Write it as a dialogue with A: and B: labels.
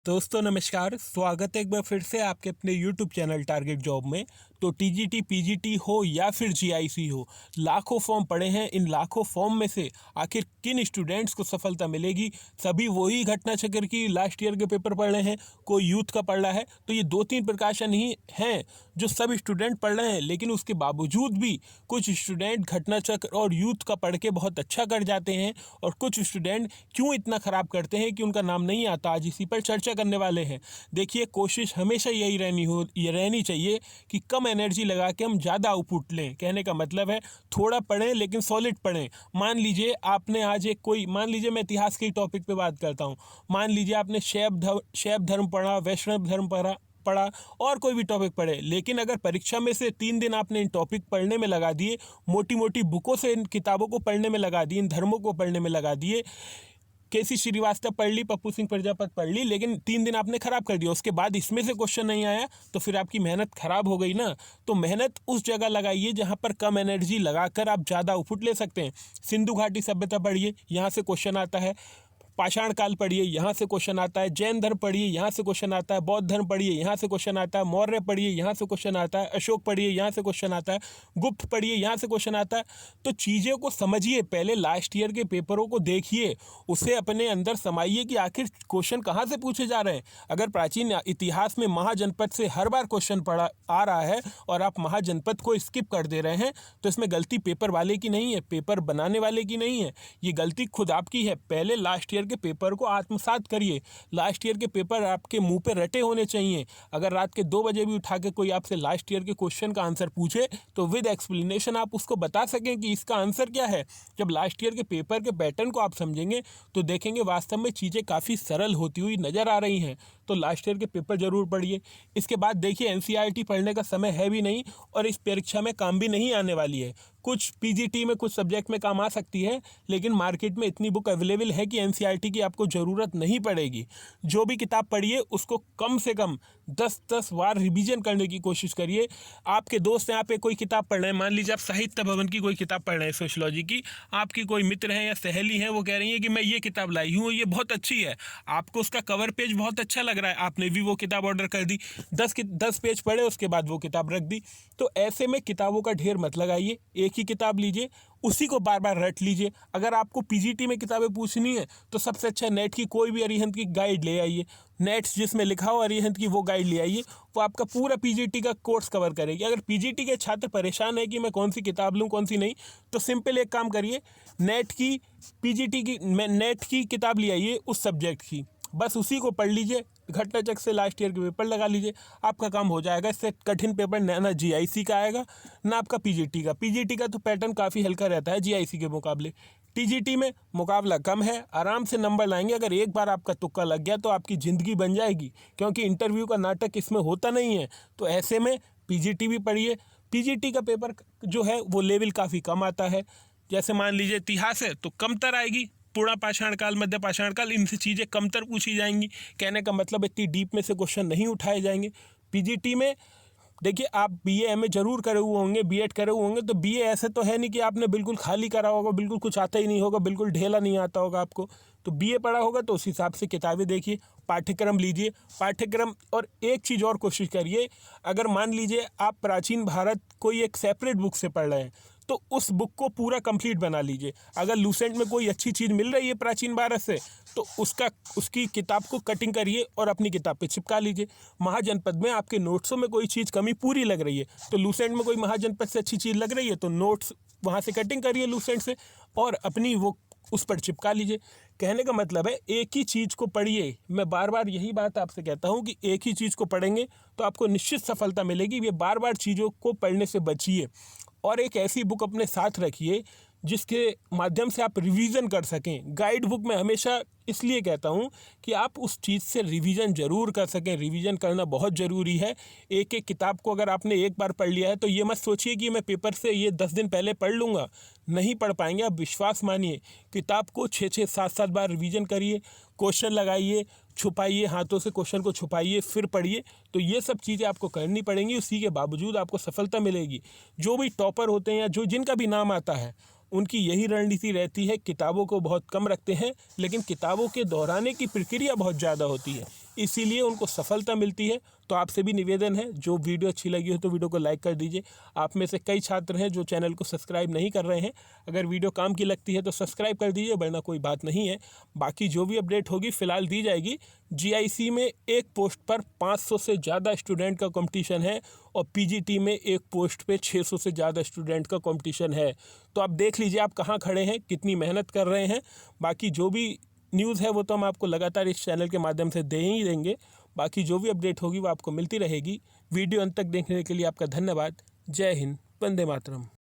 A: दोस्तों नमस्कार। स्वागत है एक बार फिर से आपके अपने YouTube चैनल टारगेट जॉब में। तो टीजीटी पीजीटी हो या फिर जीआईसी हो, लाखों फॉर्म पड़े हैं। इन लाखों फॉर्म में से आखिर किन स्टूडेंट्स को सफलता मिलेगी? सभी वही घटना चक्र की लास्ट ईयर के पेपर पढ़ रहे हैं, कोई यूथ का पढ़ रहा है। तो ये 2-3 प्रकाशन ही हैं जो सब स्टूडेंट पढ़ रहे हैं, लेकिन उसके बावजूद भी कुछ स्टूडेंट घटना चक्र और यूथ का पढ़ के बहुत अच्छा कर जाते हैं, और कुछ स्टूडेंट क्यों इतना ख़राब करते हैं कि उनका नाम नहीं आता। आज इसी पर चर्चा करने वाले हैं। देखिए, कोशिश हमेशा यही रहनी चाहिए कि कम एनर्जी लगा के हम ज़्यादा आउटपुट लें। कहने का मतलब है थोड़ा पढ़ें लेकिन सॉलिड पढ़ें। मान लीजिए आपने आज मान लीजिए मैं इतिहास के टॉपिक पे बात करता हूँ। मान लीजिए आपने शैव धर्म पढ़ा, वैष्णव धर्म पढ़ा और कोई भी टॉपिक पढ़े, लेकिन अगर परीक्षा में से 3 दिन आपने इन टॉपिक पढ़ने में लगा दिए, मोटी मोटी बुकों से इन किताबों को पढ़ने में लगा दिए, इन धर्मों को पढ़ने में लगा दिए, केसी श्रीवास्तव पढ़ ली, पप्पू सिंह प्रजापति पढ़ ली, लेकिन 3 दिन आपने खराब कर दिया, उसके बाद इसमें से क्वेश्चन नहीं आया, तो फिर आपकी मेहनत खराब हो गई ना। तो मेहनत उस जगह लगाइए जहां पर कम एनर्जी लगाकर आप ज़्यादा आउटपुट ले सकते हैं। सिंधु घाटी सभ्यता पढ़िए, यहाँ से क्वेश्चन आता है। पाषाण काल पढ़िए, यहाँ से क्वेश्चन आता है। जैन धर्म पढ़िए, यहाँ से क्वेश्चन आता है। बौद्ध धर्म पढ़िए, यहाँ से क्वेश्चन आता है। मौर्य पढ़िए, यहाँ से क्वेश्चन आता है। अशोक पढ़िए, यहाँ से क्वेश्चन आता है। गुप्त पढ़िए, यहाँ से क्वेश्चन आता है। तो चीज़ों को समझिए, पहले लास्ट ईयर के पेपरों को देखिए, उसे अपने अंदर समाइए कि आखिर क्वेश्चन कहाँ से पूछे जा रहे हैं। अगर प्राचीन इतिहास में महाजनपद से हर बार क्वेश्चन पढ़ा आ रहा है और आप महाजनपद को स्किप कर दे रहे हैं, तो इसमें गलती पेपर वाले की नहीं है, पेपर बनाने वाले की नहीं है, ये गलती खुद आपकी है। पहले लास्ट ईयर के पेपर को आत्मसात करिए। लास्ट ईयर के पेपर आपके मुंह पे रटे होने चाहिए। अगर रात के 2 बजे भी उठा के कोई आपसे लास्ट ईयर के क्वेश्चन का आंसर पूछे, तो विद एक्सप्लेनेशन आप उसको बता सकें कि इसका आंसर क्या है। जब लास्ट ईयर के पेपर के पैटर्न को आप समझेंगे तो देखेंगे वास्तव में चीज़ें काफ़ी सरल होती हुई नज़र आ रही हैं। तो लास्ट ईयर के पेपर जरूर पढ़िए। इसके बाद देखिए, एनसीईआरटी पढ़ने का समय है भी नहीं और इस परीक्षा में काम भी नहीं आने वाली है। कुछ पीजीटी में कुछ सब्जेक्ट में काम आ सकती है, लेकिन मार्केट में इतनी बुक अवेलेबल है कि एनसीईआरटी की आपको ज़रूरत नहीं पड़ेगी। जो भी किताब पढ़िए उसको कम से कम 10-10 बार रिवीजन करने की कोशिश करिए। आपके दोस्त यहाँ पे कोई किताब पढ़ रहे हैं, मान लीजिए आप साहित्य भवन की कोई किताब पढ़ रहे हैं सोशियोलॉजी की, आपकी कोई मित्र है या सहेली है, वो कह रही है कि मैं ये किताब लाई हूँ, ये बहुत अच्छी है, आपको उसका कवर पेज बहुत अच्छा लग रहा है, आपने भी वो किताब ऑर्डर कर दी, 10 पेज पढ़े, उसके बाद वो किताब रख दी। तो ऐसे में किताबों का ढेर मत लगाइए, एक ही किताब लीजिए, उसी को बार बार रट लीजिए। अगर आपको पीजीटी में किताबें पूछनी है तो सबसे अच्छा नेट की कोई भी अरिहंत की गाइड ले आइए। नेट्स जिसमें लिखा हो अरिहंत की, वो गाइड ले आइए, वो आपका पूरा पीजीटी का कोर्स कवर करेगी। अगर पीजीटी के छात्र परेशान है कि मैं कौन सी किताब लूँ कौन सी नहीं, तो सिंपल एक काम करिए, नेट की किताब ले आइए उस सब्जेक्ट की, बस उसी को पढ़ लीजिए, घटना चक्र से लास्ट ईयर के पेपर लगा लीजिए, आपका काम हो जाएगा। इससे कठिन पेपर ना जीआईसी का आएगा ना आपका पीजीटी का। पीजीटी का तो पैटर्न काफ़ी हल्का रहता है जीआईसी के मुकाबले। टीजीटी में मुकाबला कम है, आराम से नंबर लाएंगे। अगर एक बार आपका तुक्का लग गया तो आपकी ज़िंदगी बन जाएगी, क्योंकि इंटरव्यू का नाटक इसमें होता नहीं है। तो ऐसे में पीजीटी भी पढ़िए। पीजीटी का पेपर जो है वो लेवल काफ़ी कम आता है। जैसे मान लीजिए इतिहास है तो कमतर आएगी, पूरा पाषाण काल, मध्य पाषाण काल, इनसे चीज़ें कमतर पूछी जाएंगी। कहने का मतलब इतनी डीप में से क्वेश्चन नहीं उठाए जाएंगे। पीजीटी में देखिए, आप बीए एमए जरूर करे हुए होंगे, बीएड करे हुए होंगे, तो बीए ऐसे तो है नहीं कि आपने बिल्कुल खाली करा होगा, बिल्कुल कुछ आता ही नहीं होगा, बिल्कुल ढेला नहीं आता होगा आपको। तो बीए पढ़ा होगा तो उस हिसाब से किताबें देखिए, पाठ्यक्रम लीजिए, पाठ्यक्रम। और एक चीज़ और कोशिश करिए, अगर मान लीजिए आप प्राचीन भारत कोई एक सेपरेट बुक से पढ़ रहे हैं, तो उस बुक को पूरा कंप्लीट बना लीजिए। अगर लूसेंट में कोई अच्छी चीज़ मिल रही है प्राचीन भारत से, तो उसकी किताब को कटिंग करिए और अपनी किताब पे चिपका लीजिए। महाजनपद में आपके नोट्सों में कोई चीज़ कमी पूरी लग रही है, तो लूसेंट में कोई महाजनपद से अच्छी चीज़ लग रही है, तो नोट्स वहाँ से कटिंग करिए लूसेंट से और अपनी वो उस पर चिपका लीजिए। कहने का मतलब है एक ही चीज़ को पढ़िए। मैं बार बार यही बात आपसे कहता हूँ कि एक ही चीज़ को पढ़ेंगे तो आपको निश्चित सफलता मिलेगी। ये बार बार चीज़ों को पढ़ने से बचिए और एक ऐसी बुक अपने साथ रखिए जिसके माध्यम से आप रिवीजन कर सकें। गाइड बुक में हमेशा इसलिए कहता हूँ कि आप उस चीज़ से रिवीजन ज़रूर कर सकें। रिवीजन करना बहुत ज़रूरी है। एक एक किताब को अगर आपने एक बार पढ़ लिया है तो ये मत सोचिए कि मैं पेपर से ये 10 दिन पहले पढ़ लूँगा, नहीं पढ़ पाएंगे आप। विश्वास मानिए, किताब को 6-6, 7-7 बार रिवीजन करिए, क्वेश्चन लगाइए, छुपाइए, हाथों से क्वेश्चन को छुपाइए, फिर पढ़िए। तो ये सब चीज़ें आपको करनी पड़ेंगी, उसी के बावजूद आपको सफलता मिलेगी। जो भी टॉपर होते हैं या जिनका भी नाम आता है, उनकी यही रणनीति रहती है, किताबों को बहुत कम रखते हैं, लेकिन किताबों के दोहराने की प्रक्रिया बहुत ज़्यादा होती है। इसीलिए उनको सफलता मिलती है। तो आपसे भी निवेदन है, जो वीडियो अच्छी लगी हो तो वीडियो को लाइक कर दीजिए। आप में से कई छात्र हैं जो चैनल को सब्सक्राइब नहीं कर रहे हैं, अगर वीडियो काम की लगती है तो सब्सक्राइब कर दीजिए, वरना कोई बात नहीं है। बाकी जो भी अपडेट होगी फ़िलहाल दी जाएगी। जीआईसी में एक पोस्ट पर 500 से ज़्यादा स्टूडेंट का कंपटीशन है और पीजीटी में एक पोस्ट पे 600 से ज़्यादा स्टूडेंट का कंपटीशन है। तो आप देख लीजिए आप कहाँ खड़े हैं, कितनी मेहनत कर रहे हैं। बाकी जो भी न्यूज़ है वो तो हम आपको लगातार इस चैनल के माध्यम से दे ही देंगे। बाकी जो भी अपडेट होगी वो आपको मिलती रहेगी। वीडियो अंत तक देखने के लिए आपका धन्यवाद। जय हिंद, वंदे मातरम।